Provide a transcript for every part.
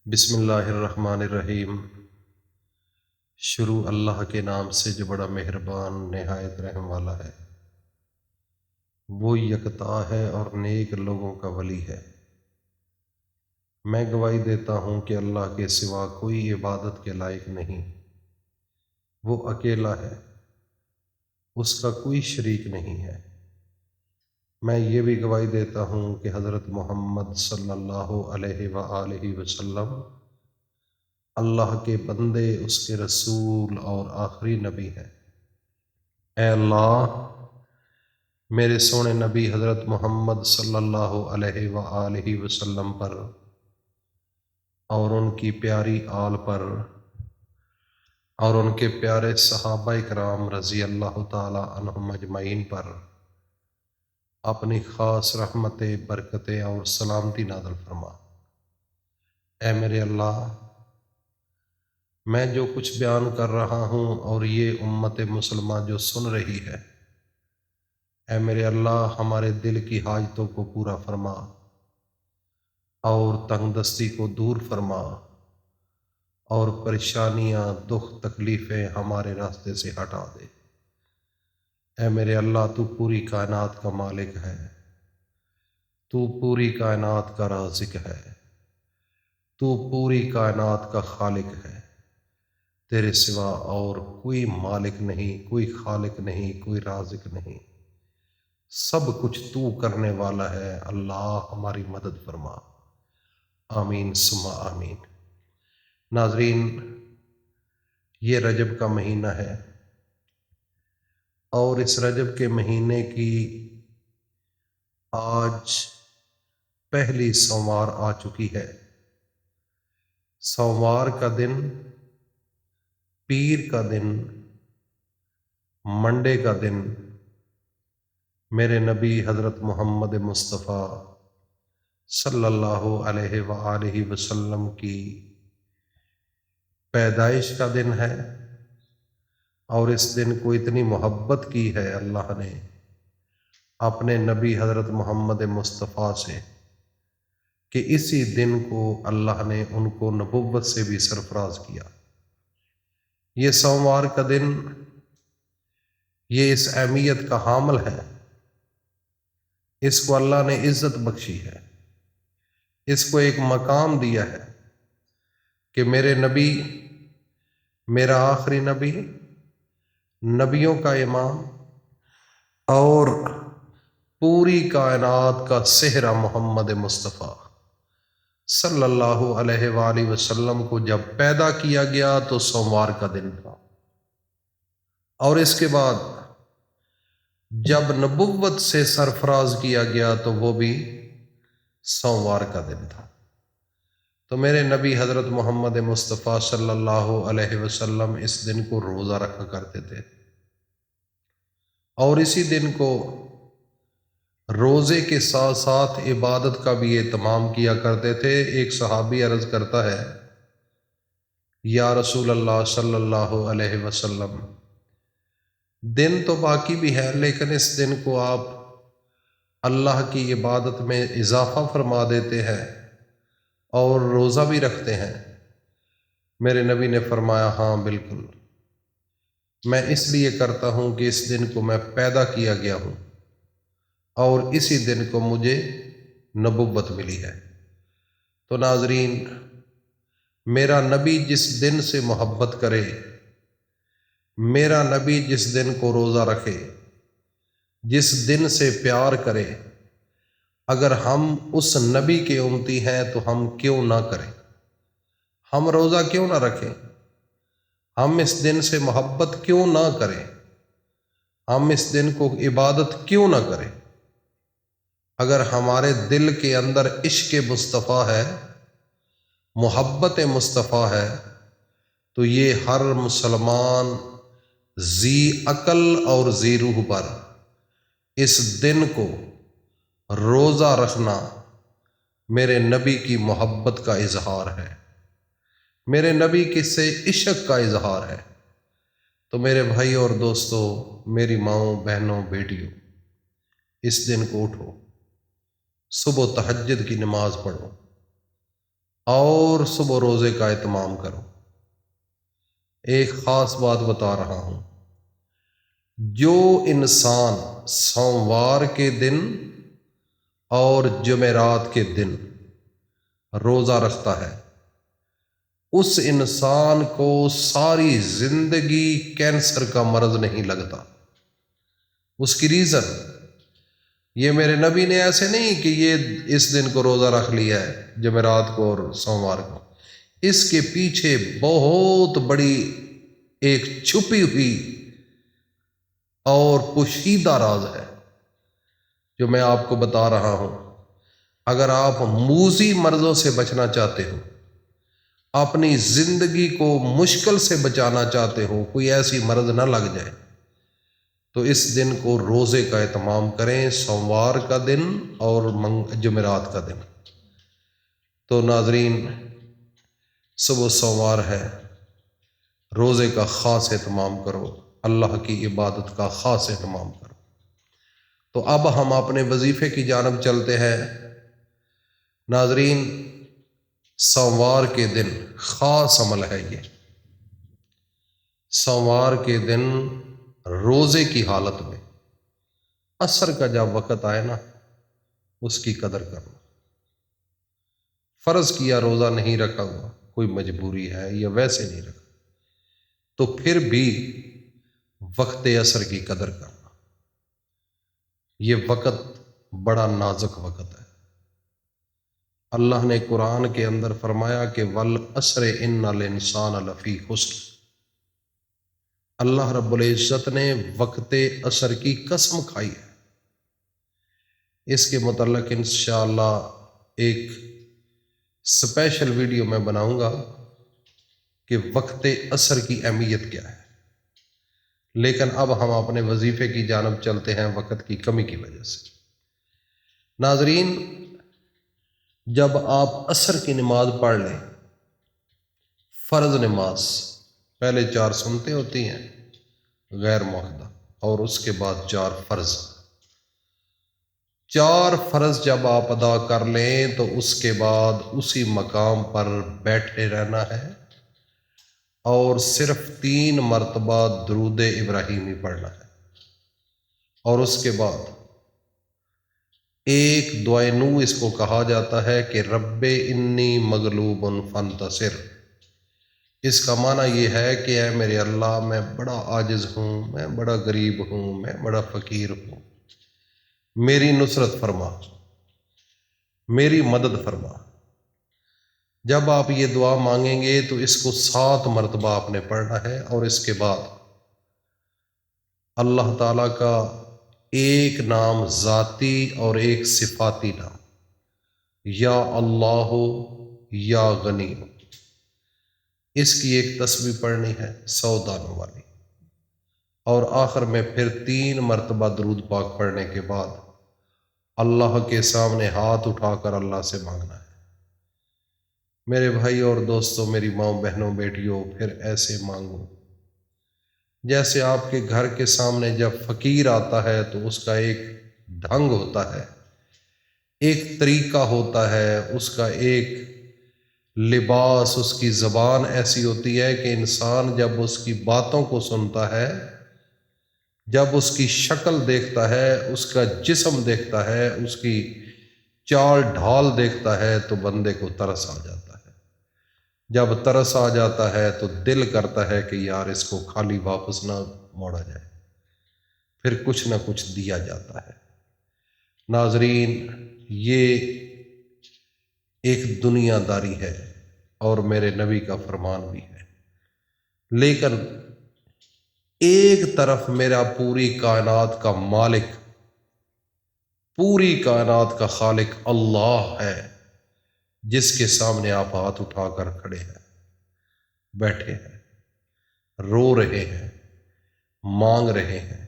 بسم اللہ الرحمن الرحیم۔ شروع اللہ کے نام سے جو بڑا مہربان نہایت رحم والا ہے۔ وہ یکتا ہے اور نیک لوگوں کا ولی ہے۔ میں گواہی دیتا ہوں کہ اللہ کے سوا کوئی عبادت کے لائق نہیں۔ وہ اکیلا ہے، اس کا کوئی شریک نہیں ہے۔ میں یہ بھی گواہی دیتا ہوں کہ حضرت محمد صلی اللہ علیہ وآلہ وسلم اللہ کے بندے، اس کے رسول اور آخری نبی ہیں۔ اے اللہ، میرے سونے نبی حضرت محمد صلی اللہ علیہ وآلہ وسلم پر اور ان کی پیاری آل پر اور ان کے پیارے صحابہ کرام رضی اللہ تعالی عنہم اجمعین پر اپنی خاص رحمتیں، برکتیں اور سلامتی نازل فرما۔ اے میرے اللہ، میں جو کچھ بیان کر رہا ہوں اور یہ امت مسلمہ جو سن رہی ہے، اے میرے اللہ ہمارے دل کی حاجتوں کو پورا فرما اور تنگ دستی کو دور فرما اور پریشانیاں، دکھ، تکلیفیں ہمارے راستے سے ہٹا دے۔ اے میرے اللہ، تو پوری کائنات کا مالک ہے، تو پوری کائنات کا رازق ہے، تو پوری کائنات کا خالق ہے۔ تیرے سوا اور کوئی مالک نہیں، کوئی خالق نہیں، کوئی رازق نہیں۔ سب کچھ تو کرنے والا ہے۔ اللہ ہماری مدد فرما۔ آمین ثم آمین۔ ناظرین، یہ رجب کا مہینہ ہے اور اس رجب کے مہینے کی آج پہلی سوموار آ چکی ہے۔ سوموار کا دن، پیر کا دن، منڈے کا دن میرے نبی حضرت محمد مصطفیٰ صلی اللہ علیہ وآلہ وسلم کی پیدائش کا دن ہے، اور اس دن کو اتنی محبت کی ہے اللہ نے اپنے نبی حضرت محمد مصطفیٰ سے کہ اسی دن کو اللہ نے ان کو نبوت سے بھی سرفراز کیا۔ یہ سوموار کا دن، یہ اس اہمیت کا حامل ہے۔ اس کو اللہ نے عزت بخشی ہے، اس کو ایک مقام دیا ہے کہ میرے نبی، میرا آخری نبی، نبیوں کا امام اور پوری کائنات کا سہرہ محمد مصطفیٰ صلی اللہ علیہ وآلہ وسلم کو جب پیدا کیا گیا تو سوموار کا دن تھا، اور اس کے بعد جب نبوت سے سرفراز کیا گیا تو وہ بھی سوموار کا دن تھا۔ تو میرے نبی حضرت محمد مصطفیٰ صلی اللہ علیہ وسلم اس دن کو روزہ رکھا کرتے تھے، اور اسی دن کو روزے کے ساتھ ساتھ عبادت کا بھی اہتمام کیا کرتے تھے۔ ایک صحابی عرض کرتا ہے، یا رسول اللہ صلی اللہ علیہ وسلم، دن تو باقی بھی ہے لیکن اس دن کو آپ اللہ کی عبادت میں اضافہ فرما دیتے ہیں اور روزہ بھی رکھتے ہیں۔ میرے نبی نے فرمایا، ہاں بالکل، میں اس لیے کرتا ہوں کہ اس دن کو میں پیدا کیا گیا ہوں اور اسی دن کو مجھے نبوت ملی ہے۔ تو ناظرین، میرا نبی جس دن سے محبت کرے، میرا نبی جس دن کو روزہ رکھے، جس دن سے پیار کرے، اگر ہم اس نبی کے امتی ہیں تو ہم کیوں نہ کریں؟ ہم روزہ کیوں نہ رکھیں؟ ہم اس دن سے محبت کیوں نہ کریں؟ ہم اس دن کو عبادت کیوں نہ کریں؟ اگر ہمارے دل کے اندر عشق مصطفیٰ ہے، محبت مصطفیٰ ہے، تو یہ ہر مسلمان ذی عقل اور ذی روح پر اس دن کو روزہ رکھنا میرے نبی کی محبت کا اظہار ہے، میرے نبی کے سے عشق کا اظہار ہے۔ تو میرے بھائی اور دوستو، میری ماؤں، بہنوں، بیٹیوں، اس دن کو اٹھو، صبح تہجد کی نماز پڑھو، اور صبح روزے کا اہتمام کرو۔ ایک خاص بات بتا رہا ہوں، جو انسان سوموار کے دن اور جمعرات کے دن روزہ رکھتا ہے، اس انسان کو ساری زندگی کینسر کا مرض نہیں لگتا۔ اس کی ریزن یہ میرے نبی نے ایسے نہیں کہ یہ اس دن کو روزہ رکھ لیا ہے، جمعرات کو اور سوموار کو۔ اس کے پیچھے بہت بڑی ایک چھپی ہوئی اور پوشیدہ راز ہے جو میں آپ کو بتا رہا ہوں۔ اگر آپ موذی مرضوں سے بچنا چاہتے ہو، اپنی زندگی کو مشکل سے بچانا چاہتے ہو، کوئی ایسی مرض نہ لگ جائے، تو اس دن کو روزے کا اہتمام کریں، سوموار کا دن اور جمعرات کا دن۔ تو ناظرین، صبح سوموار ہے، روزے کا خاص اہتمام کرو، اللہ کی عبادت کا خاص اہتمام کرو۔ تو اب ہم اپنے وظیفے کی جانب چلتے ہیں۔ ناظرین، سوموار کے دن خاص عمل ہے یہ۔ سوموار کے دن روزے کی حالت میں عصر کا جب وقت آئے نا، اس کی قدر کرنا۔ فرض کیا روزہ نہیں رکھا ہوا، کوئی مجبوری ہے یا ویسے نہیں رکھا، تو پھر بھی وقت عصر کی قدر کرنا۔ یہ وقت بڑا نازک وقت ہے۔ اللہ نے قرآن کے اندر فرمایا کہ والعصر ان الانسان لفی خسر۔ اللہ رب العزت نے وقت عصر کی قسم کھائی ہے۔ اس کے متعلق انشاءاللہ ایک اسپیشل ویڈیو میں بناؤں گا کہ وقت عصر کی اہمیت کیا ہے۔ لیکن اب ہم اپنے وظیفے کی جانب چلتے ہیں وقت کی کمی کی وجہ سے۔ ناظرین، جب آپ عصر کی نماز پڑھ لیں، فرض نماز، پہلے 4 سنتیں ہوتی ہیں غیر مؤکدہ، اور اس کے بعد 4 فرض۔ 4 فرض جب آپ ادا کر لیں تو اس کے بعد اسی مقام پر بیٹھے رہنا ہے اور صرف 3 مرتبہ درود ابراہیمی پڑھنا ہے، اور اس کے بعد ایک دعائے نو اس کو کہا جاتا ہے کہ رب انی مغلوب فانتصر۔ اس کا معنی یہ ہے کہ اے میرے اللہ، میں بڑا عاجز ہوں، میں بڑا غریب ہوں، میں بڑا فقیر ہوں، میری نصرت فرما، میری مدد فرما۔ جب آپ یہ دعا مانگیں گے تو اس کو 7 مرتبہ آپ نے پڑھنا ہے، اور اس کے بعد اللہ تعالیٰ کا ایک نام ذاتی اور ایک صفاتی نام، یا اللہ یا غنی، اس کی ایک تسبیح پڑھنی ہے 100 دانوں والی، اور آخر میں پھر 3 مرتبہ درود پاک پڑھنے کے بعد اللہ کے سامنے ہاتھ اٹھا کر اللہ سے مانگنا ہے۔ میرے بھائی اور دوستوں، میری ماں بہنوں بیٹیوں، پھر ایسے مانگو جیسے آپ کے گھر کے سامنے جب فقیر آتا ہے تو اس کا ایک ڈھنگ ہوتا ہے، ایک طریقہ ہوتا ہے، اس کا ایک لباس، اس کی زبان ایسی ہوتی ہے کہ انسان جب اس کی باتوں کو سنتا ہے، جب اس کی شکل دیکھتا ہے، اس کا جسم دیکھتا ہے، اس کی چال ڈھال دیکھتا ہے، تو بندے کو ترس آ جاتا ہے۔ جب ترس آ جاتا ہے تو دل کرتا ہے کہ یار اس کو خالی واپس نہ موڑا جائے، پھر کچھ نہ کچھ دیا جاتا ہے۔ ناظرین، یہ ایک دنیا داری ہے اور میرے نبی کا فرمان بھی ہے، لیکن ایک طرف میرا پوری کائنات کا مالک، پوری کائنات کا خالق اللہ ہے، جس کے سامنے آپ ہاتھ اٹھا کر کھڑے ہیں، بیٹھے ہیں، رو رہے ہیں، مانگ رہے ہیں۔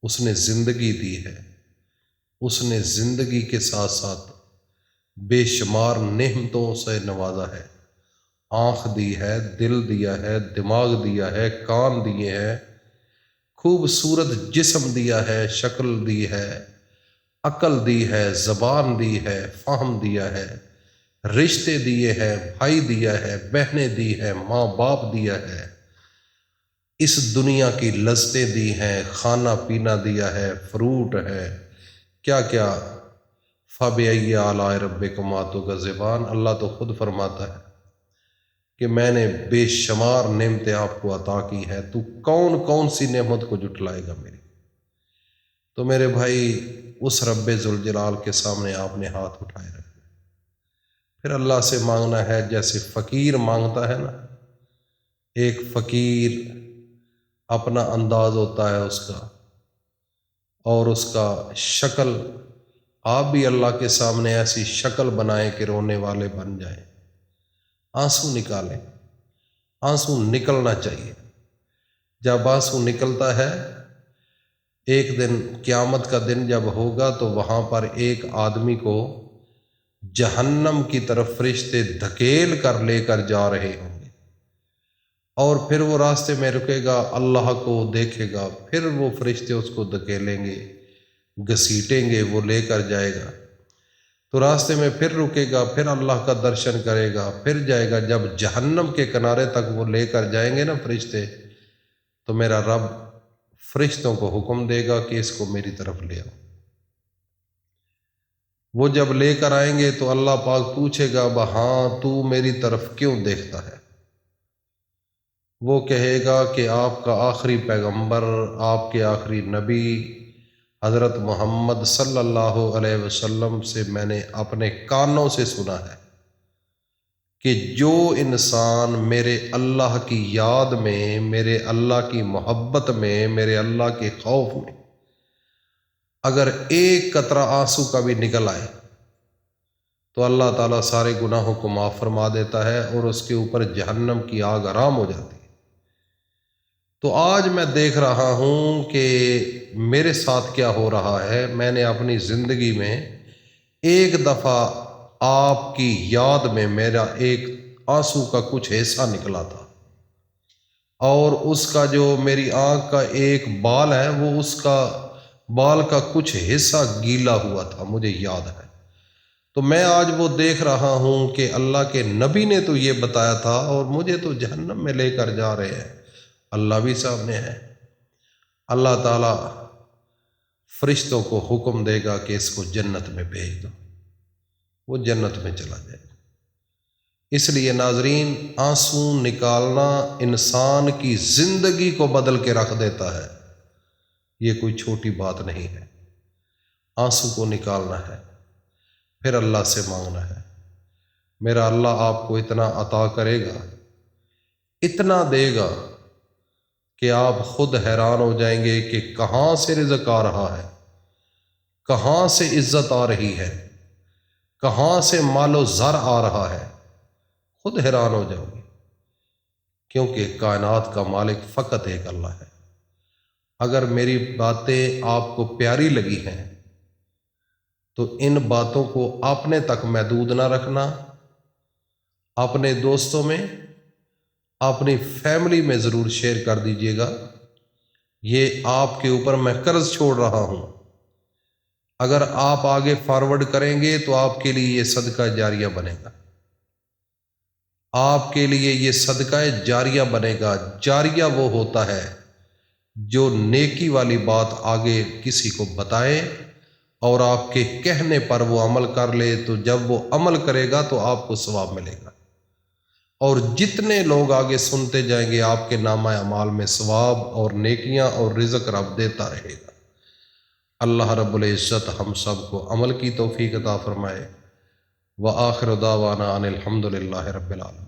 اس نے زندگی دی ہے، اس نے زندگی کے ساتھ ساتھ بے شمار نعمتوں سے نوازا ہے، آنکھ دی ہے، دل دیا ہے، دماغ دیا ہے، کان دیے ہیں، خوبصورت جسم دیا ہے، شکل دی ہے، عقل دی ہے، زبان دی ہے، فہم دیا ہے، رشتے دیے ہیں، بھائی دیا ہے، بہنیں دی ہیں، ماں باپ دیا ہے، اس دنیا کی لذتیں دی ہیں، کھانا پینا دیا ہے، فروٹ ہے، کیا کیا۔ فَبِأَيِّ آلَاءِ رَبِّكُمَا تُكَذِّبَانِ، اللہ تو خود فرماتا ہے کہ میں نے بے شمار نعمتیں آپ کو عطا کی ہیں، تو کون کون سی نعمت کو جھٹلائے گا میری؟ تو میرے بھائی اس رب ذوالجلال کے سامنے آپ نے ہاتھ اٹھائے رکھے، پھر اللہ سے مانگنا ہے جیسے فقیر مانگتا ہے نا۔ ایک فقیر اپنا انداز ہوتا ہے اس کا، اور اس کا شکل، آپ بھی اللہ کے سامنے ایسی شکل بنائیں کہ رونے والے بن جائیں، آنسو نکالیں، آنسو نکلنا چاہیے۔ جب آنسو نکلتا ہے، ایک دن قیامت کا دن جب ہوگا تو وہاں پر ایک آدمی کو جہنم کی طرف فرشتے دھکیل کر لے کر جا رہے ہوں گے، اور پھر وہ راستے میں رکے گا، اللہ کو دیکھے گا، پھر وہ فرشتے اس کو دھکیلیں گے، گھسیٹیں گے، وہ لے کر جائے گا۔ تو راستے میں پھر رکے گا، پھر اللہ کا درشن کرے گا، پھر جائے گا۔ جب جہنم کے کنارے تک وہ لے کر جائیں گے نا فرشتے، تو میرا رب فرشتوں کو حکم دے گا کہ اس کو میری طرف لے آؤ۔ وہ جب لے کر آئیں گے تو اللہ پاک پوچھے گا، ہاں تو میری طرف کیوں دیکھتا ہے؟ وہ کہے گا کہ آپ کا آخری پیغمبر، آپ کے آخری نبی حضرت محمد صلی اللہ علیہ وسلم سے میں نے اپنے کانوں سے سنا ہے کہ جو انسان میرے اللہ کی یاد میں، میرے اللہ کی محبت میں، میرے اللہ کے خوف میں اگر ایک قطرہ آنسو کا بھی نکل آئے تو اللہ تعالیٰ سارے گناہوں کو معاف فرما دیتا ہے، اور اس کے اوپر جہنم کی آگ حرام ہو جاتی ہے۔ تو آج میں دیکھ رہا ہوں کہ میرے ساتھ کیا ہو رہا ہے۔ میں نے اپنی زندگی میں ایک دفعہ آپ کی یاد میں میرا ایک آنسو کا کچھ حصہ نکلا تھا، اور اس کا جو میری آنکھ کا ایک بال ہے، وہ اس کا بال کا کچھ حصہ گیلا ہوا تھا، مجھے یاد ہے۔ تو میں آج وہ دیکھ رہا ہوں کہ اللہ کے نبی نے تو یہ بتایا تھا، اور مجھے تو جہنم میں لے کر جا رہے ہیں۔ اللہ بھی سامنے ہے۔ اللہ تعالیٰ فرشتوں کو حکم دے گا کہ اس کو جنت میں بھیج دو، وہ جنت میں چلا جائے گا۔ اس لیے ناظرین، آنسو نکالنا انسان کی زندگی کو بدل کے رکھ دیتا ہے، یہ کوئی چھوٹی بات نہیں ہے۔ آنسو کو نکالنا ہے، پھر اللہ سے مانگنا ہے۔ میرا اللہ آپ کو اتنا عطا کرے گا، اتنا دے گا کہ آپ خود حیران ہو جائیں گے کہ کہاں سے رزق آ رہا ہے، کہاں سے عزت آ رہی ہے، کہاں سے مال و زر آ رہا ہے، خود حیران ہو جاؤ گے، کیونکہ کائنات کا مالک فقط ایک اللہ ہے۔ اگر میری باتیں آپ کو پیاری لگی ہیں تو ان باتوں کو اپنے تک محدود نہ رکھنا، اپنے دوستوں میں، اپنی فیملی میں ضرور شیئر کر دیجیے گا۔ یہ آپ کے اوپر میں قرض چھوڑ رہا ہوں، اگر آپ آگے فارورڈ کریں گے تو آپ کے لیے یہ صدقہ جاریہ بنے گا، آپ کے لیے یہ صدقہ جاریہ بنے گا۔ جاریہ وہ ہوتا ہے جو نیکی والی بات آگے کسی کو بتائے اور آپ کے کہنے پر وہ عمل کر لے، تو جب وہ عمل کرے گا تو آپ کو ثواب ملے گا، اور جتنے لوگ آگے سنتے جائیں گے آپ کے نامہ اعمال میں ثواب اور نیکیاں اور رزق رب دیتا رہے گا۔ اللہ رب العزت ہم سب کو عمل کی توفیق عطا فرمائے۔ وآخر دعوانا ان الحمد للہ رب العالمین۔